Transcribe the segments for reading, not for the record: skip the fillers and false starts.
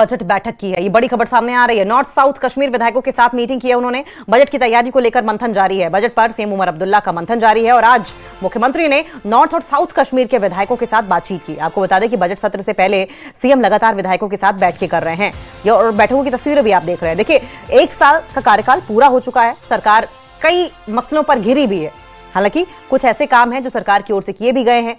Budget बैठक की है। ये बड़ी खबर सामने आ रही है। नॉर्थ साउथ कश्मीर विधायकों के साथ मीटिंग की है उन्होंने। बजट की तैयारी को लेकर मंथन जारी है। बजट पर सीएम उमर अब्दुल्ला का मंथन जारी है और आज मुख्यमंत्री ने नॉर्थ और साउथ कश्मीर के विधायकों के साथ बातचीत की। आपको बता दें कि बजट सत्र से पहले सीएम लगातार विधायकों के साथ बैठकें कर रहे हैं। ये और बैठकों की तस्वीरें भी आप देख रहे हैं। देखिए, 1 साल का कार्यकाल पूरा हो चुका है। सरकार कई मसलों पर घिरी भी है। हालांकि कुछ ऐसे काम हैं जो सरकार की ओर से किए भी गए हैं।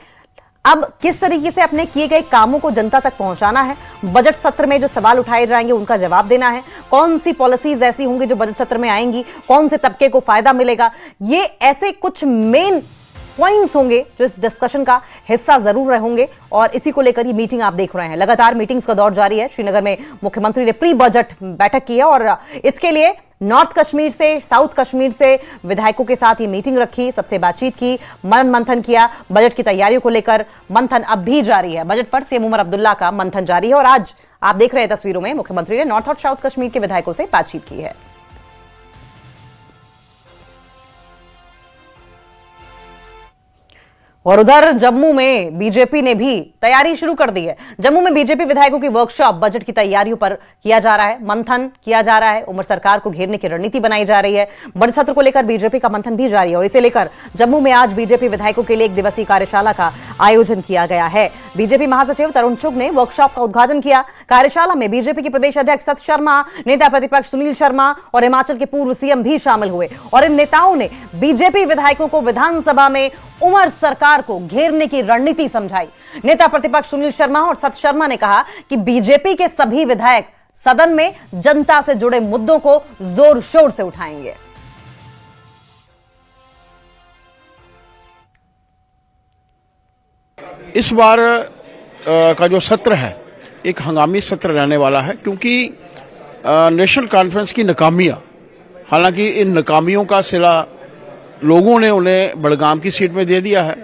अब किस तरीके से अपने किए गए कामों को जनता तक पहुंचाना है, बजट सत्र में जो सवाल उठाए जाएंगे उनका जवाब देना है, कौन सी पॉलिसीज ऐसी होंगी जो बजट सत्र में आएंगी, कौन से तबके को फायदा मिलेगा, ये ऐसे कुछ मेन पॉइंट्स होंगे जो इस डिस्कशन का हिस्सा जरूर रहेंगे। और इसी को लेकर ये मीटिंग आप देख रहे हैं। लगातार मीटिंग्स का दौर जारी है। श्रीनगर में मुख्यमंत्री ने प्री बजट बैठक की है और इसके लिए नॉर्थ कश्मीर से, साउथ कश्मीर से विधायकों के साथ ये मीटिंग रखी, सबसे बातचीत की, मनन मंथन किया। बजट की तैयारियों को लेकर मंथन अब भी जारी है। बजट पर सीएम उमर अब्दुल्ला का मंथन जारी है और आज आप देख रहे हैं तस्वीरों में मुख्यमंत्री ने नॉर्थ और साउथ कश्मीर के विधायकों से बातचीत की है। और उधर जम्मू में बीजेपी ने भी तैयारी शुरू कर दी है। जम्मू में बीजेपी विधायकों की वर्कशॉप बजट की तैयारियों पर किया जा रहा है, मंथन किया जा रहा है। उमर सरकार को घेरने की रणनीति बनाई जा रही है। बजट सत्र को लेकर बीजेपी का मंथन भी जारी है और इसे लेकर जम्मू में आज बीजेपी विधायकों के लिए 1 दिवसीय कार्यशाला का आयोजन किया गया है। बीजेपी महासचिव तरुण चुग ने वर्कशॉप का उद्घाटन किया। कार्यशाला में बीजेपी के प्रदेश अध्यक्ष सत शर्मा, नेता प्रतिपक्ष सुनील शर्मा और हिमाचल के पूर्व सीएम भी शामिल हुए और इन नेताओं ने बीजेपी विधायकों को विधानसभा में उमर सरकार को घेरने की रणनीति समझाई। नेता प्रतिपक्ष सुनील शर्मा और सत शर्मा ने कहा कि बीजेपी के सभी विधायक सदन में जनता से जुड़े मुद्दों को जोर शोर से उठाएंगे। इस बार का जो सत्र है एक हंगामी सत्र रहने वाला है, क्योंकि नेशनल कॉन्फ्रेंस की नाकामियां, हालांकि इन नाकामियों का सिला लोगों ने उन्हें बड़गाम की सीट में दे दिया है,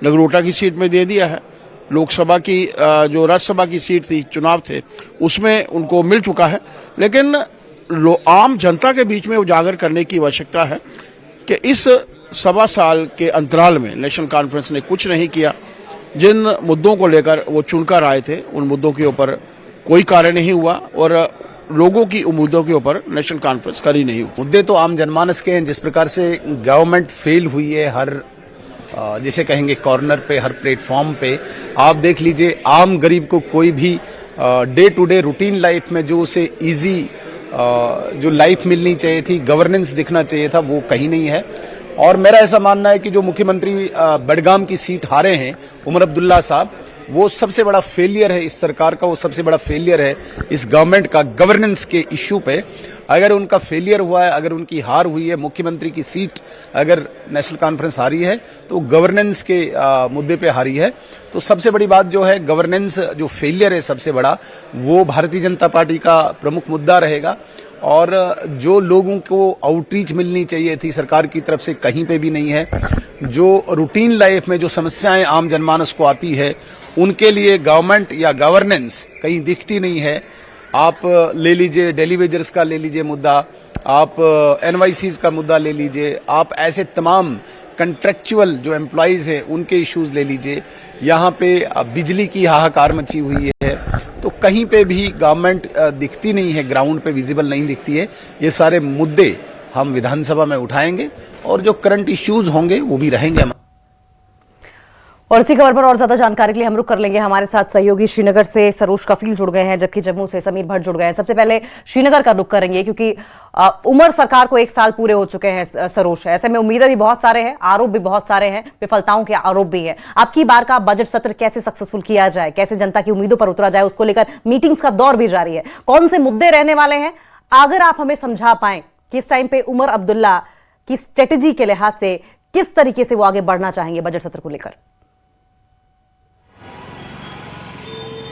नगरोटा की सीट में दे दिया है, लोकसभा की जो राज्यसभा की सीट थी, चुनाव थे, उसमें उनको मिल चुका है। लेकिन आम जनता के बीच में उजागर करने की आवश्यकता है कि इस 1.25 साल के अंतराल में नेशनल कॉन्फ्रेंस ने कुछ नहीं किया। जिन मुद्दों को लेकर वो चुनकर आए थे उन मुद्दों के ऊपर कोई कार्य नहीं हुआ और लोगों की उम्मीदों के ऊपर नेशनल कॉन्फ्रेंस खड़ी नहीं हुई। मुद्दे तो आम जनमानस के हैं। जिस प्रकार से गवर्नमेंट फेल हुई है हर जिसे कहेंगे कॉर्नर पे, हर प्लेटफॉर्म पे, आप देख लीजिए आम गरीब को कोई भी day to day routine life में जो उसे इजी जो लाइफ मिलनी चाहिए थी, गवर्नेंस दिखना चाहिए था, वो कहीं नहीं है। और मेरा ऐसा मानना है कि जो मुख्यमंत्री बड़गाम की सीट हारे हैं उमर अब्दुल्ला साहब, वो सबसे बड़ा फेलियर है इस सरकार का, वो सबसे बड़ा फेलियर है इस गवर्नमेंट का गवर्नेंस के इश्यू पे। अगर उनका फेलियर हुआ है, अगर उनकी हार हुई है, मुख्यमंत्री की सीट अगर नेशनल कॉन्फ्रेंस हारी है तो गवर्नेंस के मुद्दे पे हारी है। तो सबसे बड़ी बात जो है गवर्नेंस जो फेलियर है सबसे बड़ा, वो भारतीय जनता पार्टी का प्रमुख मुद्दा रहेगा। और जो लोगों को आउटरीच मिलनी चाहिए थी सरकार की तरफ से कहीं पे भी नहीं है। जो रूटीन लाइफ में जो समस्याएं आम जनमानस को आती है उनके लिए गवर्नमेंट या गवर्नेंस कहीं दिखती नहीं है। आप ले लीजिए डेली वेजर्स का ले लीजिए मुद्दा, आप एनवाईसीज का मुद्दा ले लीजिए, आप ऐसे तमाम कंट्रेक्चुअल जो एम्प्लॉइज हैं उनके इश्यूज ले लीजिए। यहाँ पे बिजली की हाहाकार मची हुई है, तो कहीं पे भी गवर्नमेंट दिखती नहीं है, ग्राउंड पे विजिबल नहीं दिखती है। ये सारे मुद्दे हम विधानसभा में उठाएंगे और जो करंट इश्यूज होंगे वो भी रहेंगे। और इसी खबर पर और ज्यादा जानकारी के लिए हम रुक कर लेंगे। हमारे साथ सहयोगी श्रीनगर से सरोज कफील जुड़ गए हैं, जबकि जम्मू से समीर भट्ट जुड़ गए हैं। सबसे पहले श्रीनगर का रुख करेंगे क्योंकि उमर सरकार को 1 साल पूरे हो चुके हैं सरोज। ऐसे में उम्मीदें भी बहुत सारे हैं, आरोप भी बहुत सारे हैं, विफलताओं के आरोप भी है। आपकी बार का बजट सत्र कैसे सक्सेसफुल किया जाए, कैसे जनता की उम्मीदों पर उतरा जाए, उसको लेकर मीटिंग्स का दौर भी जारी है। कौन से मुद्दे रहने वाले हैं, अगर आप हमें समझा पाए कि इस टाइम पे उमर अब्दुल्ला की स्ट्रेटेजी के लिहाज से किस तरीके से वो आगे बढ़ना चाहेंगे बजट सत्र को लेकर।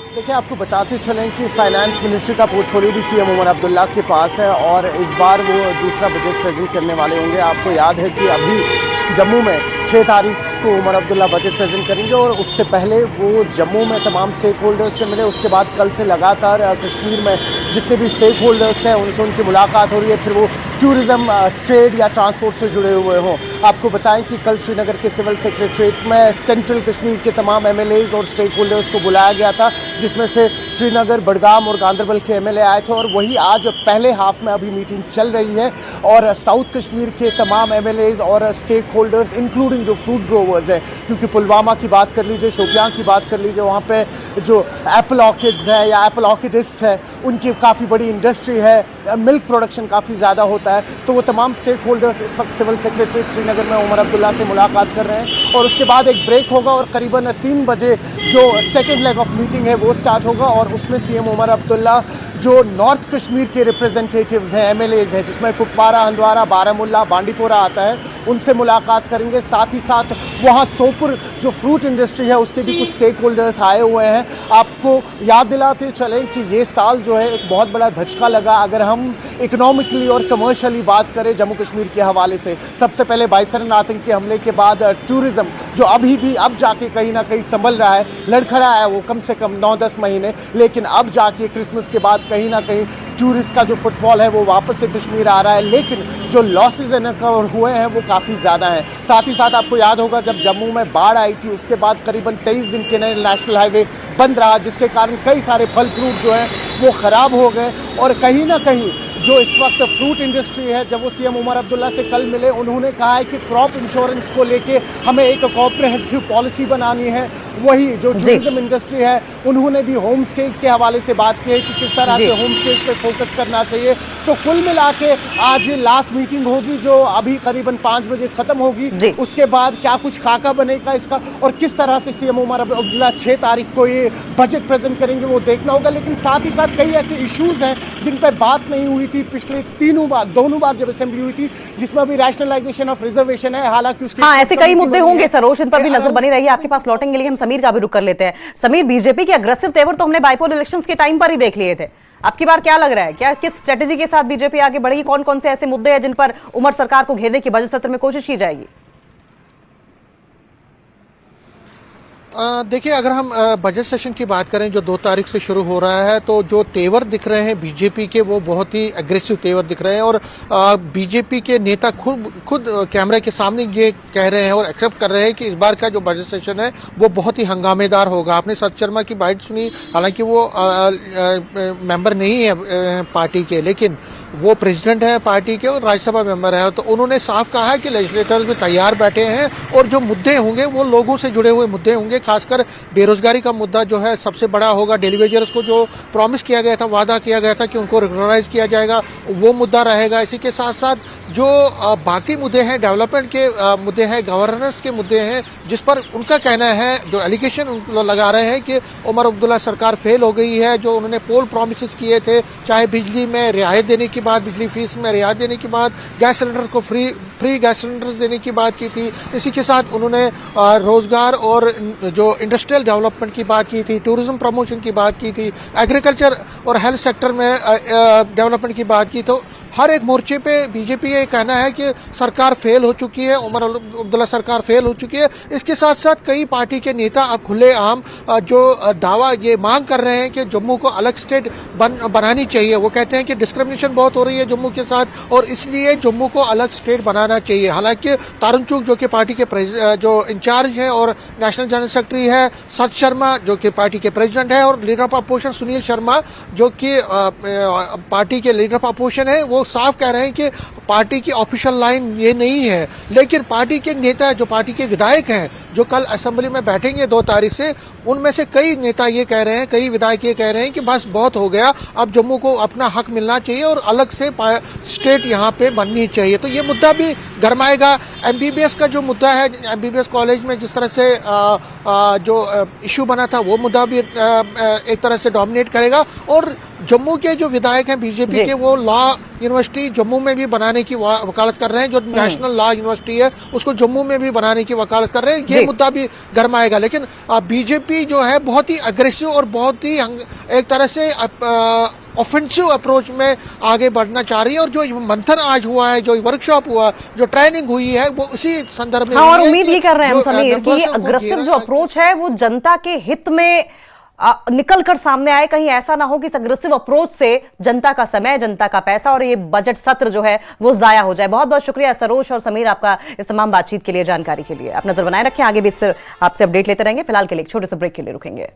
देखिए, आपको बताते चलें कि फाइनेंस मिनिस्ट्री का पोर्टफोलियो भी सीएम उमर अब्दुल्ला के पास है और इस बार वो दूसरा बजट प्रेजेंट करने वाले होंगे। आपको याद है कि अभी जम्मू में 6 तारीख को उमर अब्दुल्ला बजट प्रेजेंट करेंगे और उससे पहले वो जम्मू में तमाम स्टेक होल्डर्स से मिले। उसके बाद कल से लगातार कश्मीर में जितने भी स्टेक होल्डर्स हैं उनसे उनकी मुलाकात हो रही है, फिर वो टूरिज्म, ट्रेड या ट्रांसपोर्ट से जुड़े हुए हों। आपको बताएं कि कल श्रीनगर के सिविल सेक्रेटरीट में सेंट्रल कश्मीर के तमाम एमएलएज और स्टेक होल्डर्स को बुलाया गया था, जिसमें से श्रीनगर, बडगाम और गांदरबल के एमएलए आए थे। और वही आज पहले हाफ में अभी मीटिंग चल रही है और साउथ कश्मीर के तमाम एमएलएज और स्टेक होल्डर्स इंक्लूडिंग जो फ्रूट ग्रोवर्स हैं, क्योंकि पुलवामा की बात कर लीजिए, शोपियां की बात कर लीजिए, वहाँ पे जो एप्पल ऑर्किड्स है या एप्पल ऑर्किडिस्ट्स है, उनकी काफ़ी बड़ी इंडस्ट्री है, मिल्क प्रोडक्शन काफ़ी ज़्यादा होता है। तो वो तमाम स्टेक होल्डर्स इस वक्त सिविल सेक्रेटरीट श्रीनगर में उमर अब्दुल्ला से मुलाकात कर रहे हैं और उसके बाद एक ब्रेक होगा और करीबन 3 बजे जो सेकेंड लेग ऑफ मीटिंग है वो स्टार्ट होगा और उसमें सीएम उमर अब्दुल्ला जो नॉर्थ कश्मीर के रिप्रेजेंटेटिव्स हैं, एमएलएज हैं, जिसमें कुपवारा, हंदवारा, बारामुल्ला, बांडीपोरा आता है, उनसे मुलाकात करेंगे। साथ ही साथ वहाँ सोपुर जो फ्रूट इंडस्ट्री है उसके भी कुछ स्टेक होल्डर्स आए हुए हैं। आपको याद दिलाते चलें कि ये साल जो है एक बहुत बड़ा धचका लगा अगर हम इकोनॉमिकली और कमर्शियली बात करें जम्मू कश्मीर के हवाले से। सबसे पहले बाइसरन आतंकी हमले के बाद टूरिज्म जो अभी भी अब जाके कहीं ना कहीं संभल रहा है, लड़खड़ा है वो कम से कम 9-10 महीने, लेकिन अब जाके क्रिसमस के बाद कहीं ना कहीं टूरिस्ट का जो फुटफॉल है वो वापस से कश्मीर आ रहा है, लेकिन जो लॉसेज इनकवर हुए हैं वो काफ़ी ज़्यादा हैं। साथ ही साथ आपको याद होगा जब जम्मू में बाढ़ आई थी उसके बाद करीबन 23 दिन के नए नेशनल हाईवे बंद रहा, जिसके कारण कई सारे फल फ्रूट जो हैं वो ख़राब हो गए। और कहीं ना कहीं जो इस वक्त फ्रूट इंडस्ट्री है, जब वो सीएम उमर अब्दुल्ला से कल मिले, उन्होंने कहा है कि क्रॉप इंश्योरेंस को लेके हमें एक कॉम्प्रिहेंसिव पॉलिसी बनानी है। वही जो टूरिज्म इंडस्ट्री है उन्होंने भी होम स्टेज के हवाले से बात की है कि किस तरह से होम स्टेज पे फोकस करना चाहिए। तो कुल मिला के आज लास्ट मीटिंग होगी जो अभी करीबन 5 बजे खत्म होगी। उसके बाद क्या कुछ खाका बनेगा इसका और किस तरह से सीएम उमर अब्दुल्ला 6 तारीख को ये बजट प्रेजेंट करेंगे वो देखना होगा। लेकिन साथ ही साथ कई ऐसे इश्यूज हैं जिन पर बात नहीं हुई थी पिछले दोनों बार जब असेंबली हुई थी, जिसमें अभी रैशनलाइजेशन ऑफ रिजर्वेशन है। हालांकि उसके ऐसे कई मुद्दे होंगे सरोज, इन पर भी नजर बनी रही। आपके पास लौटेंगे, लेकिन हम समीर का भी रुक कर लेते हैं। समीर, बीजेपी के अग्रेसिव तेवर तो हमने बाइपोल इलेक्शंस के टाइम पर ही देख लिए थे। अब की बार क्या लग रहा है, क्या किस स्ट्रेटेजी के साथ बीजेपी आगे बढ़ेगी? कौन कौन से ऐसे मुद्दे हैं जिन पर उमर सरकार को घेरने की बजट सत्र में कोशिश की जाएगी? देखिए, अगर हम बजट सेशन की बात करें जो 2 तारीख से शुरू हो रहा है, तो जो तेवर दिख रहे हैं बीजेपी के वो बहुत ही एग्रेसिव तेवर दिख रहे हैं। और बीजेपी के नेता खुद कैमरे के सामने ये कह रहे हैं और एक्सेप्ट कर रहे हैं कि इस बार का जो बजट सेशन है वो बहुत ही हंगामेदार होगा। आपने सत शर्मा की बाइट सुनी, हालांकि वो मेंबर नहीं है पार्टी के, लेकिन वो प्रेसिडेंट है पार्टी के और राज्यसभा मेंबर है। तो उन्होंने साफ कहा है कि लेजिस्लेटर्स भी तैयार बैठे हैं और जो मुद्दे होंगे वो लोगों से जुड़े हुए मुद्दे होंगे। खासकर बेरोजगारी का मुद्दा जो है सबसे बड़ा होगा। डेली वेजर्स को जो प्रॉमिस किया गया था, वादा किया गया था कि उनको रिकॉग्नाइज किया जाएगा, वो मुद्दा रहेगा। इसी के साथ साथ जो बाकी मुद्दे हैं, डेवलपमेंट के मुद्दे हैं, गवर्नेंस के मुद्दे हैं, जिस पर उनका कहना है, जो एलिगेशन लगा रहे हैं कि उमर अब्दुल्ला सरकार फेल हो गई है। जो उन्होंने पोल प्रॉमिसेस किए थे, चाहे बिजली में रियायत देने की बात, बिजली फीस में रियायत देने की बात, गैस सिलेंडर को फ्री गैस सिलेंडर्स देने की बात की थी। इसी के साथ उन्होंने रोजगार और जो इंडस्ट्रियल डेवलपमेंट की बात की थी, टूरिज्म प्रमोशन की बात की थी, एग्रीकल्चर और हेल्थ सेक्टर में डेवलपमेंट की बात की। तो हर एक मोर्चे पे बीजेपी ये कहना है कि सरकार फेल हो चुकी है, उमर अब्दुल्ला सरकार फेल हो चुकी है। इसके साथ साथ कई पार्टी के नेता अब खुलेआम जो दावा ये मांग कर रहे हैं कि जम्मू को अलग स्टेट बनानी चाहिए। वो कहते हैं कि डिस्क्रिमिनेशन बहुत हो रही है जम्मू के साथ और इसलिए जम्मू को अलग स्टेट बनाना चाहिए। हालांकि तारुण चुग जो कि पार्टी के जो इंचार्ज है और नेशनल जनरल सेक्रेटरी है, सत शर्मा जो कि पार्टी के प्रेसिडेंट है और leader of opposition Sunil Sharma जो कि पार्टी के लीडर ऑफ अपोजिशन है, वो साफ कह रहे हैं कि पार्टी की ऑफिशियल लाइन ये नहीं है। लेकिन पार्टी के नेता, जो पार्टी के विधायक हैं, जो कल असेंबली में बैठेंगे 2 तारीख से, उनमें से कई नेता ये कह रहे हैं, कई विधायक ये कह रहे हैं कि बस बहुत हो गया, अब जम्मू को अपना हक मिलना चाहिए और अलग से स्टेट यहाँ पे बननी चाहिए। तो ये मुद्दा भी गरमाएगा। एमबीबीएस का जो मुद्दा है, एमबीबीएस कॉलेज में जिस तरह से जो इशू बना था, वो मुद्दा भी एक तरह से डोमिनेट करेगा। और जम्मू के जो विधायक हैं बीजेपी के, वो लॉ यूनिवर्सिटी जम्मू में भी बनाने की वकालत कर रहे हैं। जो नेशनल लॉ यूनिवर्सिटी है उसको जम्मू में भी बनाने की वकालत कर रहे हैं। ये मुद्दा भी गरमाएगा। लेकिन बीजेपी जो है बहुत ही अग्रेसिव और बहुत ही एक तरह से ऑफेंसिव अप्रोच में आगे बढ़ना चाह रही है। और जो मंथन आज हुआ है, जो वर्कशॉप हुआ, जो ट्रेनिंग हुई है, वो उसी संदर्भ में और उम्मीद ये कर रहे हैं हम समीर कि ये अग्रेसिव जो अप्रोच है वो जनता के हित में निकल कर सामने आए। कहीं ऐसा ना हो कि इस अग्रेसिव अप्रोच से जनता का समय, जनता का पैसा और ये बजट सत्र जो है वो जाया हो जाए। बहुत बहुत शुक्रिया सरोज और समीर आपका इस तमाम बातचीत के लिए, जानकारी के लिए। आप नजर बनाए रखें, आगे भी आपसे अपडेट लेते रहेंगे। फिलहाल के लिए एक छोटे से ब्रेक के लिए रुकेंगे।